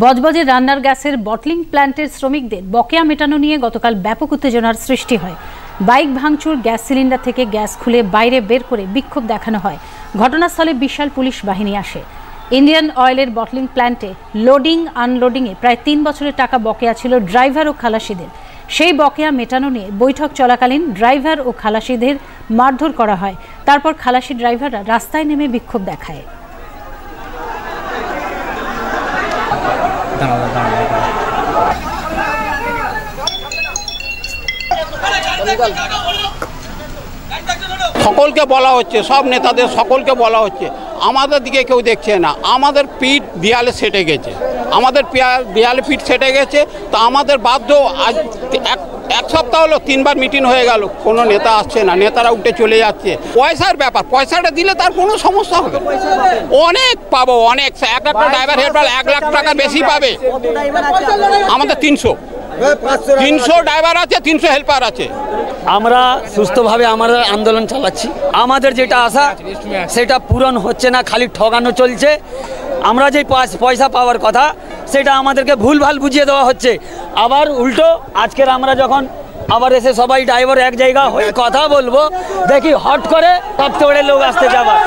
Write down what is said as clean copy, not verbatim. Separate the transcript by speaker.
Speaker 1: বজবজে রান্নার গ্যাসের বটলিং প্ল্যান্টের শ্রমিকদের বকেয়া মেটানো নিয়ে গতকাল ব্যাপক উত্তেজনার সৃষ্টি হয়। বাইক ভাঙচুর, গ্যাস সিলিন্ডার থেকে গ্যাস খুলে বাইরে বের করে বিক্ষোভ দেখানো হয়। ঘটনাস্থলে বিশাল পুলিশ বাহিনী আসে। ইন্ডিয়ান অয়েলের বটলিং প্ল্যান্টে লোডিং আনলোডিংয়ে প্রায় 3 বছরের টাকা বকেয়া ছিল ড্রাইভার ও খালাসিদের। সেই বকেয়া মেটানো নিয়ে বৈঠক চলাকালীন ড্রাইভার ও খালাসিদের মারধর করা হয়। তারপর খালাসি ড্রাইভাররা রাস্তায় নেমে বিক্ষোভ দেখায়।
Speaker 2: সকলকে বলা হচ্ছে, সব নেতাদের সকলকে বলা হচ্ছে, আমাদের দিকে কেউ দেখছে না। আমাদের পিঠ দেয়ালে সেটে গেছে, আমাদের দেয়ালে পিঠ সেটে গেছে। তো আমাদের বাধ্য, আজ এক সপ্তাহ হলো 3 বার মিটিং হয়ে গেল, কোনো নেতা আসছে না, নেতারা উঠে চলে যাচ্ছে। পয়সার ব্যাপার, পয়সাটা দিলে তার কোনো সমস্যা হবে, অনেক পাবো, অনেক। একটা ড্রাইভার হেল্পার 1 লাখ টাকা বেশি পাবে। আমাদের 300 ড্রাইভার আছে, 300 হেল্পার আছে।
Speaker 3: আমরা সুস্থভাবে আমাদের আন্দোলন চালাচ্ছি। আমাদের যেটা আশা সেটা পূরণ হচ্ছে না, খালি ঠকানো চলছে। আমরা যে পয়সা পাওয়ার কথা সেটা আমাদেরকে ভুলভাল বুঝিয়ে দেওয়া হচ্ছে। আবার উল্টো আজকের আমরা যখন আবার এসে সবাই ড্রাইভার এক জায়গা হয়ে কথা বলবো, দেখি হট করে সব তোড়ে লোক আসতে যাবার।